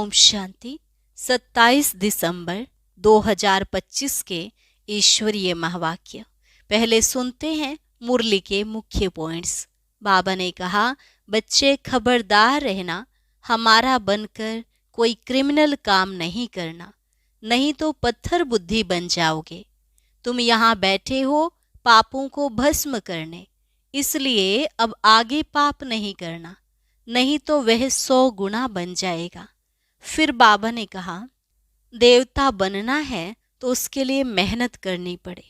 ओम शांति। 27 दिसंबर 2025 के ईश्वरीय महावाक्य। पहले सुनते हैं मुरली के मुख्य पॉइंट्स। बाबा ने कहा, बच्चे खबरदार रहना, हमारा बनकर कोई क्रिमिनल काम नहीं करना, नहीं तो पत्थर बुद्धि बन जाओगे। तुम यहाँ बैठे हो पापों को भस्म करने, इसलिए अब आगे पाप नहीं करना, नहीं तो वह 100 गुना बन जाएगा। फिर बाबा ने कहा, देवता बनना है तो उसके लिए मेहनत करनी पड़े,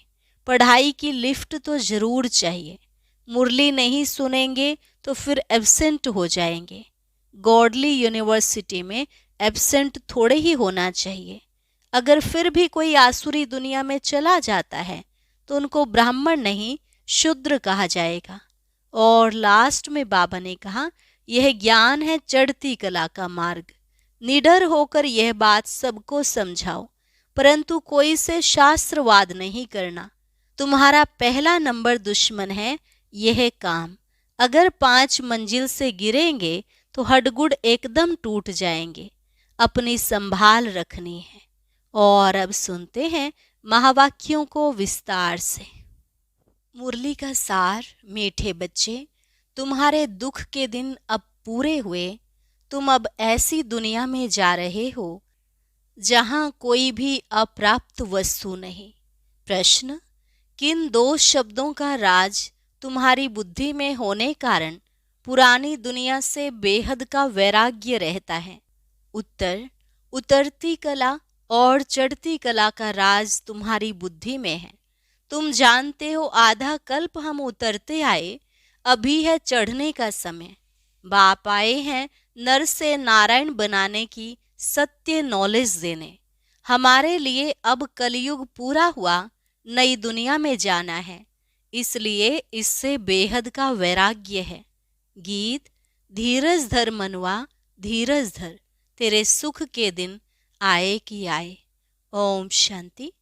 पढ़ाई की लिफ्ट तो जरूर चाहिए। मुरली नहीं सुनेंगे तो फिर एब्सेंट हो जाएंगे। गॉडली यूनिवर्सिटी में एब्सेंट थोड़े ही होना चाहिए। अगर फिर भी कोई आसुरी दुनिया में चला जाता है तो उनको ब्राह्मण नहीं शूद्र कहा जाएगा। और लास्ट में बाबा ने कहा, यह ज्ञान है चढ़ती कला का मार्ग। निडर होकर यह बात सबको समझाओ, परंतु कोई से शास्त्रवाद नहीं करना। तुम्हारा पहला नंबर दुश्मन है यह काम। अगर 5 मंजिल से गिरेंगे तो हड्डगुड़ एकदम टूट जाएंगे। अपनी संभाल रखनी है। और अब सुनते हैं महावाक्यों को विस्तार से। मुरली का सार। मीठे बच्चे, तुम्हारे दुख के दिन अब पूरे हुए। तुम अब ऐसी दुनिया में जा रहे हो जहां कोई भी अप्राप्त वस्तु नहीं। प्रश्न, किन 2 शब्दों का राज तुम्हारी बुद्धि में होने कारण पुरानी दुनिया से बेहद का वैराग्य रहता है? उत्तर, उतरती कला और चढ़ती कला का राज तुम्हारी बुद्धि में है। तुम जानते हो आधा कल्प हम उतरते आए, अभी है चढ़ने का समय। बाप आए हैं नर से नारायण बनाने की सत्य नॉलेज देने। हमारे लिए अब कलयुग पूरा हुआ, नई दुनिया में जाना है, इसलिए इससे बेहद का वैराग्य है। गीत, धीरज धर मनुआ धीरज धर, तेरे सुख के दिन आए कि आए। ओम शांति।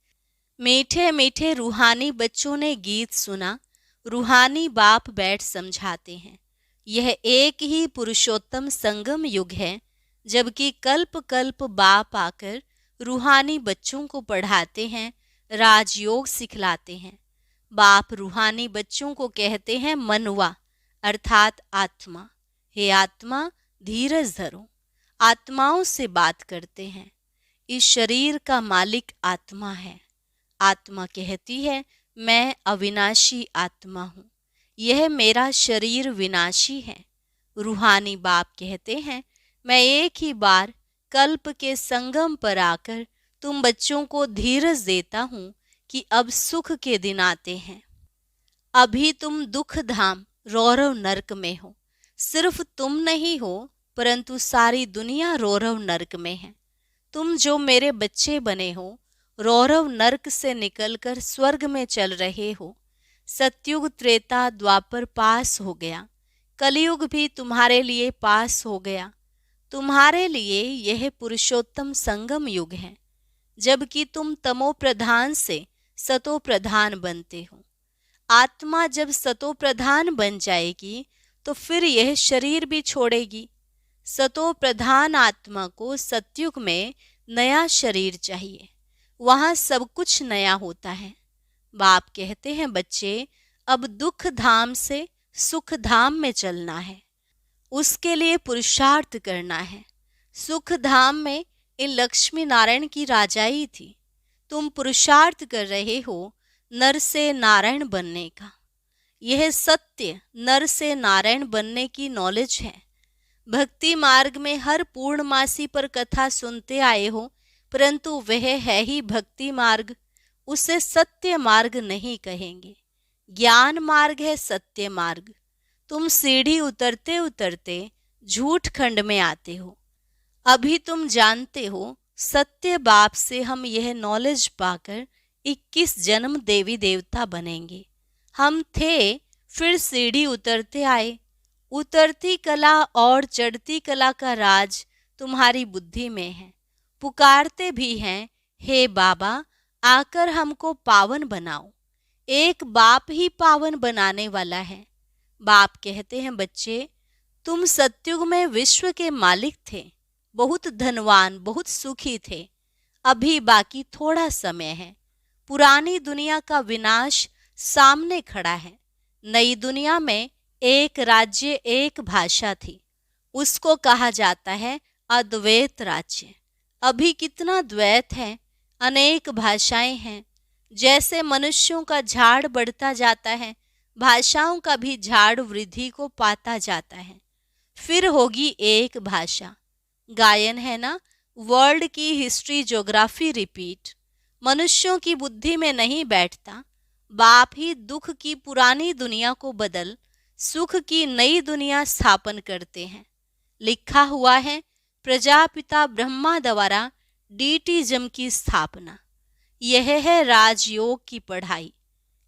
मीठे मीठे रूहानी बच्चों ने गीत सुना। रूहानी बाप बैठ समझाते हैं। यह एक ही पुरुषोत्तम संगम युग है, जबकि कल्प कल्प बाप आकर रूहानी बच्चों को पढ़ाते हैं, राजयोग सिखलाते हैं। बाप रूहानी बच्चों को कहते हैं मनुआ अर्थात आत्मा। हे आत्मा, धीरज धरो। आत्माओं से बात करते हैं। इस शरीर का मालिक आत्मा है। आत्मा कहती है, मैं अविनाशी आत्मा हूँ, यह मेरा शरीर विनाशी है। रूहानी बाप कहते हैं, मैं एक ही बार कल्प के संगम पर आकर तुम बच्चों को धीरज देता हूँ कि अब सुख के दिन आते हैं। अभी तुम दुख धाम रौरव नरक में हो। सिर्फ तुम नहीं हो, परंतु सारी दुनिया रौरव नरक में है। तुम जो मेरे बच्चे बने हो, रौरव नरक से निकलकर स्वर्ग में चल रहे हो। सतयुग त्रेता द्वापर पास हो गया, कलयुग भी तुम्हारे लिए पास हो गया। तुम्हारे लिए यह पुरुषोत्तम संगम युग है, जबकि तुम तमो प्रधान से सतो प्रधान बनते हो। आत्मा जब सतो प्रधान बन जाएगी तो फिर यह शरीर भी छोड़ेगी। सतो प्रधान आत्मा को सतयुग में नया शरीर चाहिए, वहां सब कुछ नया होता है। बाप कहते हैं, बच्चे अब दुख धाम से सुख धाम में चलना है, उसके लिए पुरुषार्थ करना है। सुख धाम में इन लक्ष्मी नारायण की राजाई थी। तुम पुरुषार्थ कर रहे हो नर से नारायण बनने का। यह सत्य नर से नारायण बनने की नॉलेज है। भक्ति मार्ग में हर पूर्णमासी पर कथा सुनते आए हो, परंतु वह है ही भक्ति मार्ग, उसे सत्य मार्ग नहीं कहेंगे। ज्ञान मार्ग है सत्य मार्ग। तुम सीढ़ी उतरते उतरते झूठ खंड में आते हो। अभी तुम जानते हो सत्य बाप से हम यह नॉलेज पाकर 21 जन्म देवी देवता बनेंगे। हम थे, फिर सीढ़ी उतरते आए। उतरती कला और चढ़ती कला का राज तुम्हारी बुद्धि में है। पुकारते भी हैं, हे बाबा आकर हमको पावन बनाओ। एक बाप ही पावन बनाने वाला है। बाप कहते हैं, बच्चे तुम सतयुग में विश्व के मालिक थे, बहुत धनवान, बहुत सुखी थे। अभी बाकी थोड़ा समय है। पुरानी दुनिया का विनाश सामने खड़ा है। नई दुनिया में एक राज्य, एक भाषा थी। उसको कहा जाता है अद्वैत राज्य। अभी कितना द्वैत है, अनेक भाषाएं हैं। जैसे मनुष्यों का झाड़ बढ़ता जाता है, भाषाओं का भी झाड़ वृद्धि को पाता जाता है। फिर होगी एक भाषा। गायन है ना, वर्ल्ड की हिस्ट्री ज्योग्राफी रिपीट। मनुष्यों की बुद्धि में नहीं बैठता। बाप ही दुख की पुरानी दुनिया को बदल सुख की नई दुनिया स्थापन करते हैं। लिखा हुआ है प्रजापिता ब्रह्मा द्वारा डीटीजम की स्थापना। यह है राजयोग की पढ़ाई।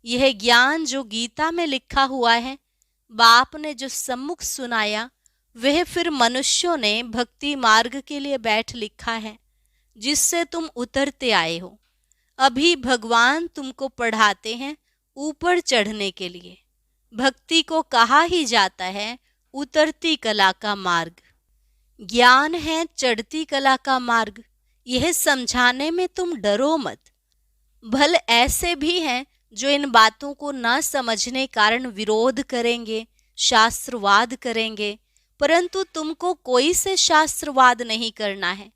यह ज्ञान जो गीता में लिखा हुआ है, बाप ने जो सम्मुख सुनाया, वह फिर मनुष्यों ने भक्ति मार्ग के लिए बैठ लिखा है, जिससे तुम उतरते आए हो। अभी भगवान तुमको पढ़ाते हैं ऊपर चढ़ने के लिए। भक्ति को कहा ही जाता है उतरती कला का मार्ग। ज्ञान है चढ़ती कला का मार्ग। यह समझाने में तुम डरो मत। भले ऐसे भी हैं जो इन बातों को न समझने कारण विरोध करेंगे, शास्त्रवाद करेंगे, परंतु तुमको कोई से शास्त्रवाद नहीं करना है।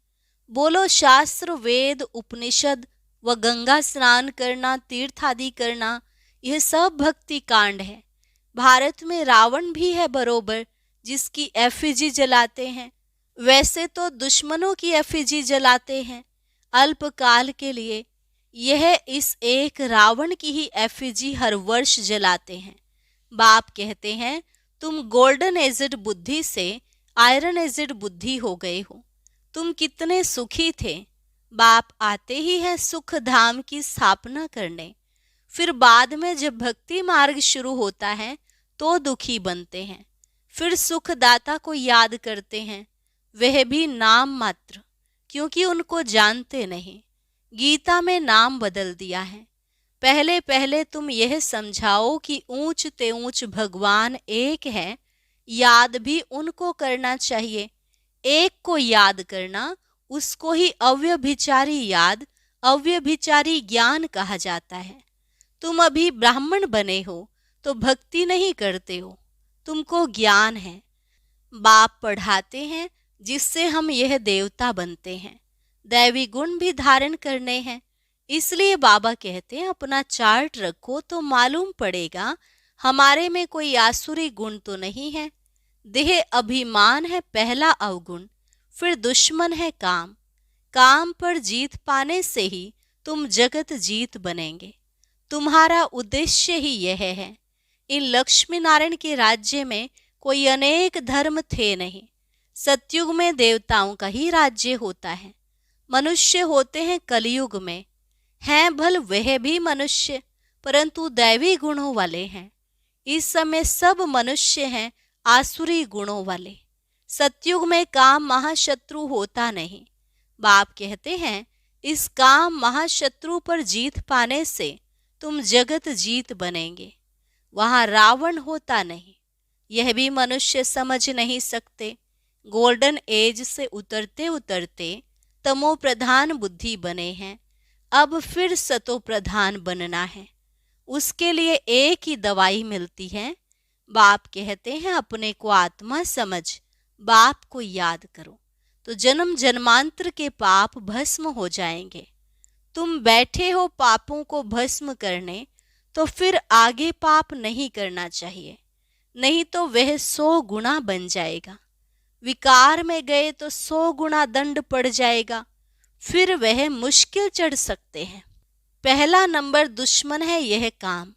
बोलो शास्त्र, वेद, उपनिषद व गंगा स्नान करना, तीर्थ आदि करना, यह सब भक्ति कांड है। भारत में रावण भी है बरोबर, जिसकी एफिजी जलाते हैं। वैसे तो दुश्मनों की एफिजी जलाते हैं अल्पकाल के लिए। यह इस एक रावण की ही एफिजी हर वर्ष जलाते हैं। बाप कहते हैं तुम गोल्डन एजिड बुद्धि से आयरन एजिड बुद्धि हो गए हो। तुम कितने सुखी थे। बाप आते ही हैं सुख धाम की स्थापना करने। फिर बाद में जब भक्ति मार्ग शुरू होता है तो दुखी बनते हैं। फिर सुखदाता को याद करते हैं, वह भी नाम मात्र, क्योंकि उनको जानते नहीं। गीता में नाम बदल दिया है। पहले पहले तुम यह समझाओ कि ऊंच ते ऊंच भगवान एक है। याद भी उनको करना चाहिए। एक को याद करना, उसको ही अव्यभिचारी याद, अव्यभिचारी ज्ञान कहा जाता है। तुम अभी ब्राह्मण बने हो तो भक्ति नहीं करते हो, तुमको ज्ञान है। बाप पढ़ाते हैं जिससे हम यह देवता बनते हैं। दैवी गुण भी धारण करने हैं। इसलिए बाबा कहते हैं अपना चार्ट रखो तो मालूम पड़ेगा हमारे में कोई आसुरी गुण तो नहीं है। देह अभिमान है पहला अवगुण, फिर दुश्मन है काम। काम पर जीत पाने से ही तुम जगत जीत बनेंगे। तुम्हारा उद्देश्य ही यह है। इन लक्ष्मी नारायण के राज्य में कोई अनेक धर्म थे नहीं। सतयुग में देवताओं का ही राज्य होता है। मनुष्य होते हैं कलयुग में। हैं भल वह भी मनुष्य, परंतु दैवी गुणों वाले हैं। इस समय सब मनुष्य हैं आसुरी गुणों वाले। सतयुग में काम महाशत्रु होता नहीं। बाप कहते हैं इस काम महाशत्रु पर जीत पाने से तुम जगत जीत बनेंगे। वहां रावण होता नहीं। यह भी मनुष्य समझ नहीं सकते। गोल्डन एज से उतरते उतरते तमो प्रधान बुद्धि बने हैं। अब फिर सतो प्रधान बनना है। उसके लिए एक ही दवाई मिलती है। बाप कहते हैं अपने को आत्मा समझ, बाप को याद करो तो जन्म जन्मांतर के पाप भस्म हो जाएंगे। तुम बैठे हो पापों को भस्म करने, तो फिर आगे पाप नहीं करना चाहिए, नहीं तो वह 100 गुना बन जाएगा। विकार में गए तो 100 गुना दंड पड़ जाएगा। फिर वह मुश्किल चढ़ सकते हैं। पहला नंबर दुश्मन है यह काम।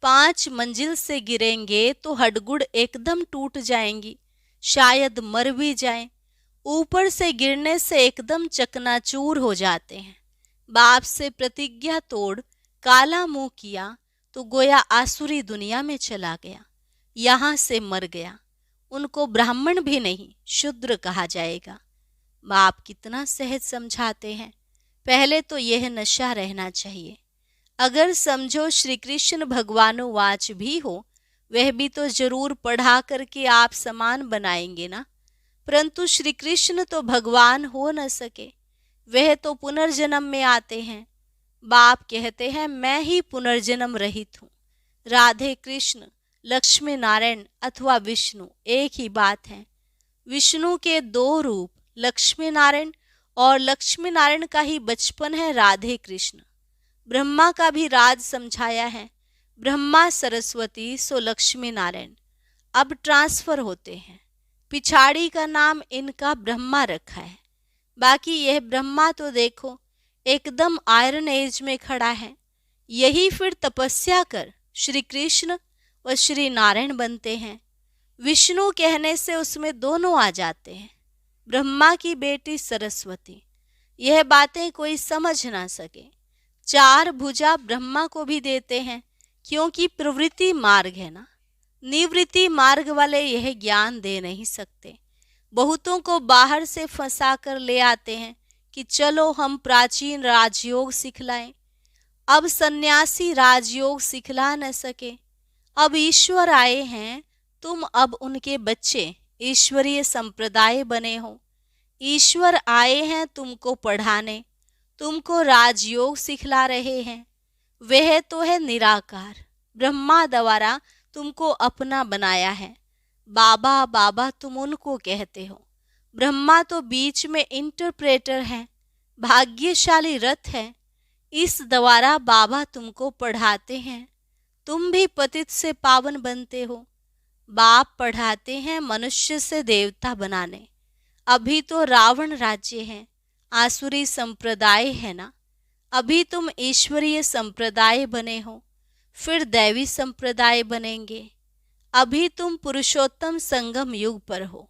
5 मंजिल से गिरेंगे तो हड्डगुड़ एकदम टूट जाएंगी, शायद मर भी जाएं। ऊपर से गिरने से एकदम चकनाचूर हो जाते हैं। बाप से प्रतिज्ञा तोड़ काला मुंह किया तो गोया आसुरी दुनिया में चला गया, यहाँ से मर गया। उनको ब्राह्मण भी नहीं शूद्र कहा जाएगा। बाप कितना सहज समझाते हैं। पहले तो यह नशा रहना चाहिए। अगर समझो श्री कृष्ण भगवानुवाच भी हो, वह भी तो जरूर पढ़ा करके आप समान बनाएंगे ना। परंतु श्री कृष्ण तो भगवान हो न सके, वह तो पुनर्जन्म में आते हैं। बाप कहते हैं मैं ही पुनर्जन्म रहित हूँ। राधे कृष्ण, लक्ष्मी नारायण अथवा विष्णु एक ही बात है। विष्णु के दो रूप लक्ष्मी नारायण, और लक्ष्मी नारायण का ही बचपन है राधे कृष्ण। ब्रह्मा का भी राज समझाया है, ब्रह्मा सरस्वती सो लक्ष्मी नारायण। अब ट्रांसफर होते हैं, पिछाड़ी का नाम इनका ब्रह्मा रखा है। बाकी यह ब्रह्मा तो देखो एकदम आयरन एज में खड़ा है। यही फिर तपस्या कर श्री कृष्ण व श्री नारायण बनते हैं। विष्णु कहने से उसमें दोनों आ जाते हैं। ब्रह्मा की बेटी सरस्वती, यह बातें कोई समझ ना सके। चार भुजा ब्रह्मा को भी देते हैं, क्योंकि प्रवृत्ति मार्ग है ना, निवृत्ति मार्ग वाले यह ज्ञान दे नहीं सकते। बहुतों को बाहर से फंसा कर ले आते हैं कि चलो हम प्राचीन राजयोग सिखलाएं। अब सन्यासी राजयोग सिखला न सके। अब ईश्वर आए हैं, तुम अब उनके बच्चे ईश्वरीय संप्रदाय बने हो। ईश्वर आए हैं तुमको पढ़ाने, तुमको राजयोग सिखला रहे हैं। वह तो है निराकार, ब्रह्मा द्वारा तुमको अपना बनाया है। बाबा बाबा तुम उनको कहते हो। ब्रह्मा तो बीच में इंटरप्रेटर है, भाग्यशाली रथ है। इस द्वारा बाबा तुमको पढ़ाते हैं, तुम भी पतित से पावन बनते हो। बाप पढ़ाते हैं मनुष्य से देवता बनाने। अभी तो रावण राज्य है, आसुरी संप्रदाय है ना। अभी तुम ईश्वरीय संप्रदाय बने हो, फिर दैवी संप्रदाय बनेंगे। अभी तुम पुरुषोत्तम संगम युग पर हो,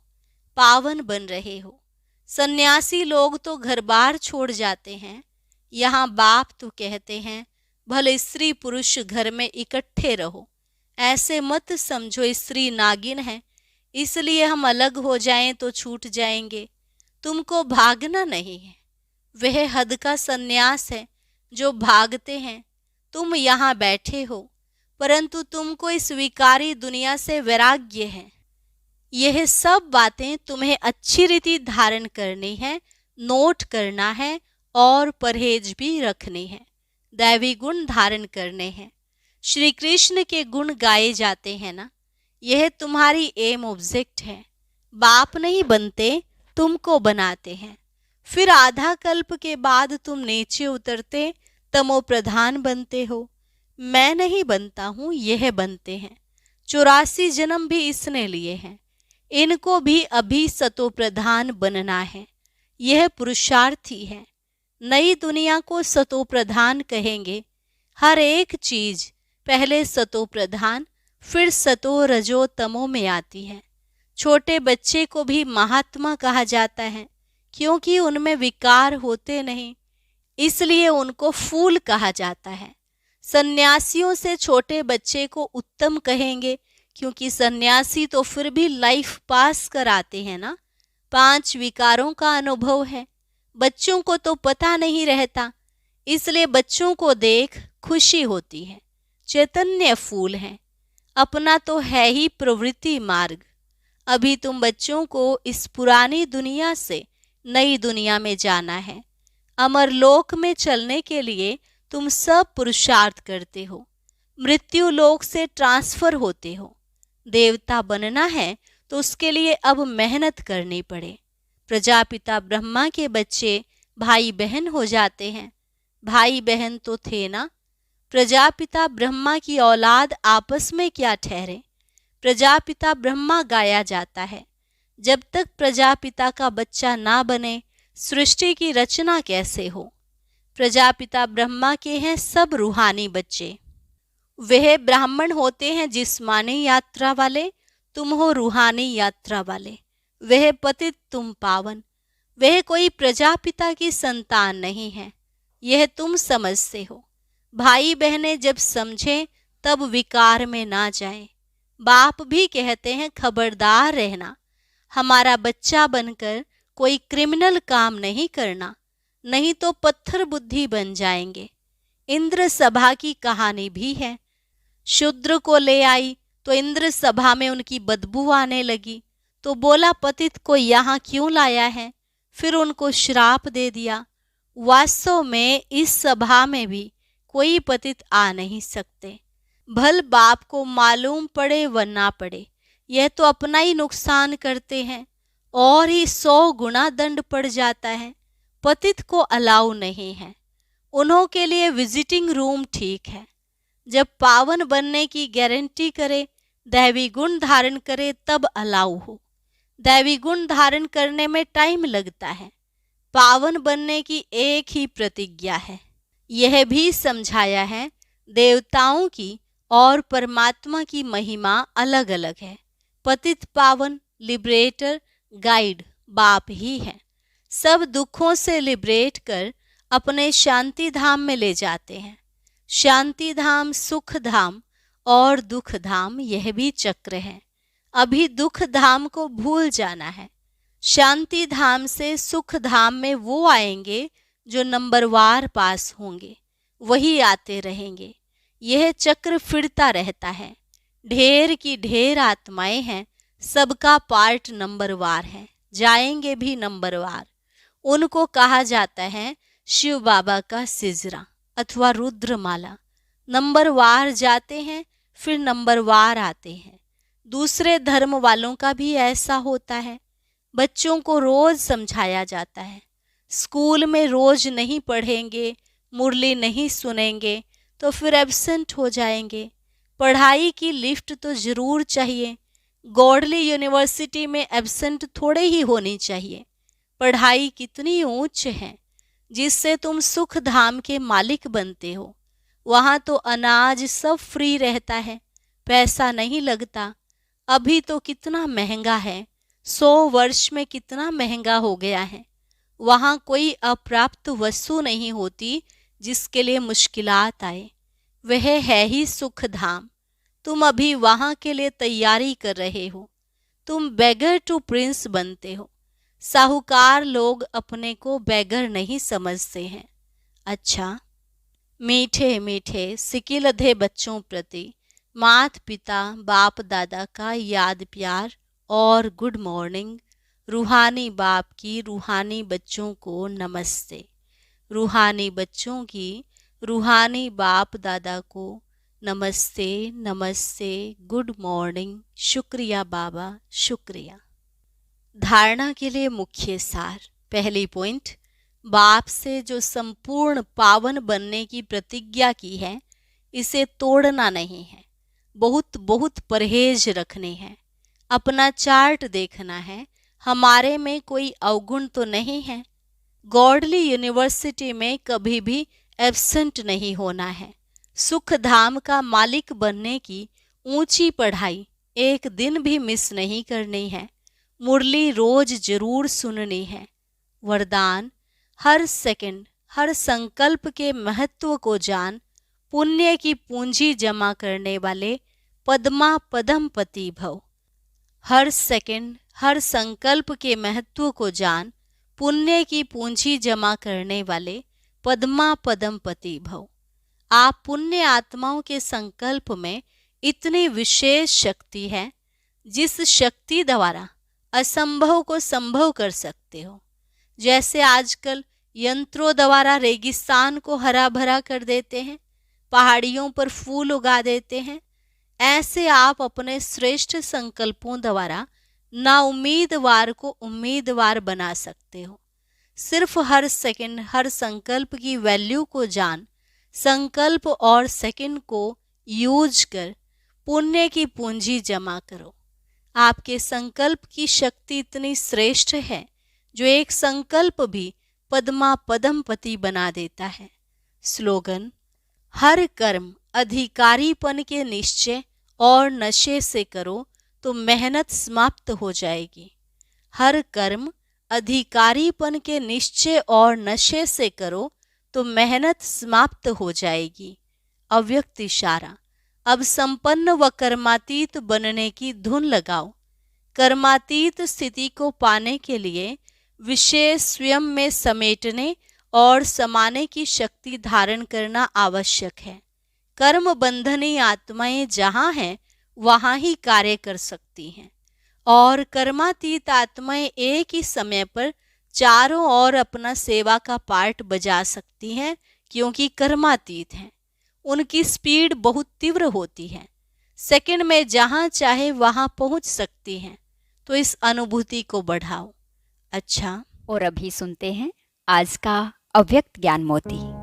पावन बन रहे हो। सन्यासी लोग तो घर बार छोड़ जाते हैं। यहाँ बाप तो कहते हैं भले स्त्री पुरुष घर में इकट्ठे रहो। ऐसे मत समझो स्त्री नागिन है, इसलिए हम अलग हो जाएं तो छूट जाएंगे। तुमको भागना नहीं है, वह हद का सन्यास है जो भागते हैं। तुम यहाँ बैठे हो, परंतु तुमको इस विकारी दुनिया से वैराग्य है। यह सब बातें तुम्हें अच्छी रीति धारण करनी है, नोट करना है और परहेज भी रखने हैं। दैवी गुण धारण करने हैं। श्री कृष्ण के गुण गाए जाते हैं ना, यह तुम्हारी एम ऑब्जेक्ट है। बाप नहीं बनते, तुमको बनाते हैं। फिर आधा कल्प के बाद तुम नीचे उतरते तमो प्रधान बनते हो। मैं नहीं बनता हूँ, यह बनते हैं। 84 जन्म भी इसने लिए हैं, इनको भी अभी सतो प्रधान बनना है। यह पुरुषार्थी है। नई दुनिया को सतो प्रधान कहेंगे। हर एक चीज पहले सतो प्रधान फिर सतो रजो तमो में आती है। छोटे बच्चे को भी महात्मा कहा जाता है, क्योंकि उनमें विकार होते नहीं, इसलिए उनको फूल कहा जाता है। सन्यासियों से छोटे बच्चे को उत्तम कहेंगे, क्योंकि सन्यासी तो फिर भी लाइफ पास कराते हैं ना। 5 विकारों का अनुभव है, बच्चों को तो पता नहीं रहता, इसलिए बच्चों को देख खुशी होती है। चैतन्य फूल है, अपना तो है ही प्रवृत्ति मार्ग। अभी तुम बच्चों को इस पुरानी दुनिया से नई दुनिया में जाना है। अमर लोक में चलने के लिए तुम सब पुरुषार्थ करते हो। मृत्यु लोक से ट्रांसफर होते हो। देवता बनना है तो उसके लिए अब मेहनत करनी पड़े। प्रजापिता ब्रह्मा के बच्चे भाई बहन हो जाते हैं। भाई बहन तो थे ना। प्रजापिता ब्रह्मा की औलाद आपस में क्या ठहरे। प्रजापिता ब्रह्मा गाया जाता है। जब तक प्रजापिता का बच्चा ना बने, सृष्टि की रचना कैसे हो। प्रजापिता ब्रह्मा के हैं सब रूहानी बच्चे। वह ब्राह्मण होते हैं जिस्मानी यात्रा वाले, तुम हो रूहानी यात्रा वाले। वह पतित तुम पावन। वह कोई प्रजापिता की संतान नहीं है, यह तुम समझते हो। भाई बहनें जब समझें तब विकार में ना जाएं। बाप भी कहते हैं खबरदार रहना, हमारा बच्चा बनकर कोई क्रिमिनल काम नहीं करना, नहीं तो पत्थर बुद्धि बन जाएंगे। इंद्र सभा की कहानी भी है। शूद्र को ले आई तो इंद्र सभा में उनकी बदबू आने लगी, तो बोला पतित को यहाँ क्यों लाया है, फिर उनको श्राप दे दिया। वास्तव में इस सभा में भी कोई पतित आ नहीं सकते। भल बाप को मालूम पड़े व ना पड़े, यह तो अपना ही नुकसान करते हैं और ही 100 गुना दंड पड़ जाता है। पतित को अलाउ नहीं है, उन्हों के लिए विजिटिंग रूम ठीक है। जब पावन बनने की गारंटी करे, दैवी गुण धारण करे, तब अलाउ हो। दैवी गुण धारण करने में टाइम लगता है। पावन बनने की एक ही प्रतिज्ञा है। यह भी समझाया है देवताओं की और परमात्मा की महिमा अलग अलग है। पतित पावन, लिबरेटर, गाइड बाप ही है। सब दुखों से लिबरेट कर अपने शांति धाम में ले जाते हैं। शांति धाम, सुख धाम और दुख धाम, यह भी चक्र है। अभी दुख धाम को भूल जाना है। शांति धाम से सुख धाम में वो आएंगे जो नंबरवार पास होंगे, वही आते रहेंगे। यह चक्र फिरता रहता है। ढेर की ढेर आत्माएं हैं, सबका पार्ट नंबरवार है, जाएंगे भी नंबरवार। उनको कहा जाता है शिव बाबा का सिजरा अथवा रुद्रमाला। नंबरवार जाते हैं, फिर नंबरवार आते हैं। दूसरे धर्म वालों का भी ऐसा होता है। बच्चों को रोज समझाया जाता है, स्कूल में रोज नहीं पढ़ेंगे, मुरली नहीं सुनेंगे तो फिर एब्सेंट हो जाएंगे। पढ़ाई की लिफ्ट तो जरूर चाहिए। गॉडली यूनिवर्सिटी में एब्सेंट थोड़े ही होनी चाहिए। पढ़ाई कितनी ऊंच है जिससे तुम सुख धाम के मालिक बनते हो। वहाँ तो अनाज सब फ्री रहता है, पैसा नहीं लगता। अभी तो कितना महंगा है, 100 वर्ष में कितना महंगा हो गया है। वहाँ कोई अप्राप्त वस्तु नहीं होती जिसके लिए मुश्किलात आए। वह है ही सुख धाम। तुम अभी वहाँ के लिए तैयारी कर रहे हो। तुम बेगर टू प्रिंस बनते हो। साहूकार लोग अपने को बेगर नहीं समझते हैं। अच्छा, मीठे मीठे सिकिलधे बच्चों प्रति मात पिता बाप दादा का याद प्यार और गुड मॉर्निंग। रूहानी बाप की रूहानी बच्चों को नमस्ते। रूहानी बच्चों की रूहानी बाप दादा को नमस्ते नमस्ते, गुड मॉर्निंग, शुक्रिया बाबा, शुक्रिया। धारणा के लिए मुख्य सार। पहली पॉइंट, बाप से जो संपूर्ण पावन बनने की प्रतिज्ञा की है, इसे तोड़ना नहीं है। बहुत बहुत परहेज रखने हैं। अपना चार्ट देखना है, हमारे में कोई अवगुण तो नहीं है। गॉडली यूनिवर्सिटी में कभी भी एब्सेंट नहीं होना है। सुख धाम का मालिक बनने की ऊंची पढ़ाई एक दिन भी मिस नहीं करनी है। मुरली रोज जरूर सुननी है। वरदान, हर सेकंड हर संकल्प के महत्व को जान, पुण्य की पूंजी जमा करने वाले पद्मा पदमपति भव। हर सेकंड हर संकल्प के महत्व को जान, पुण्य की पूंजी जमा करने वाले पद्मा पदमपति भव। आप पुण्य आत्माओं के संकल्प में इतनी विशेष शक्ति है जिस शक्ति द्वारा असंभव को संभव कर सकते हो। जैसे आजकल यंत्रों द्वारा रेगिस्तान को हरा भरा कर देते हैं, पहाड़ियों पर फूल उगा देते हैं, ऐसे आप अपने श्रेष्ठ संकल्पों द्वारा नाउम्मीदवार को उम्मीदवार बना सकते हो। सिर्फ हर सेकंड हर संकल्प की वैल्यू को जान, संकल्प और सेकंड को यूज कर पुण्य की पूंजी जमा करो। आपके संकल्प की शक्ति इतनी श्रेष्ठ है जो एक संकल्प भी पद्मा पदमपति बना देता है। स्लोगन, हर कर्म अधिकारीपन के निश्चय और नशे से करो तो मेहनत समाप्त हो जाएगी। हर कर्म अधिकारीपन के निश्चय और नशे से करो तो मेहनत समाप्त हो जाएगी। अव्यक्त इशारा, अब संपन्न व कर्मातीत बनने की धुन लगाओ। कर्मातीत स्थिति को पाने के लिए विशेष स्वयं में समेटने और समाने की शक्ति धारण करना आवश्यक है। कर्म बंधनी आत्माएं जहाँ हैं वहाँ ही कार्य कर सकती हैं। और कर्मातीत आत्माएं एक ही समय पर चारों ओर अपना सेवा का पार्ट बजा सकती हैं, क्योंकि कर्मातीत हैं। उनकी स्पीड बहुत तीव्र होती है, सेकंड में जहां चाहे वहां पहुंच सकती हैं। तो इस अनुभूति को बढ़ाओ। अच्छा, और अभी सुनते हैं आज का अव्यक्त ज्ञान मोती।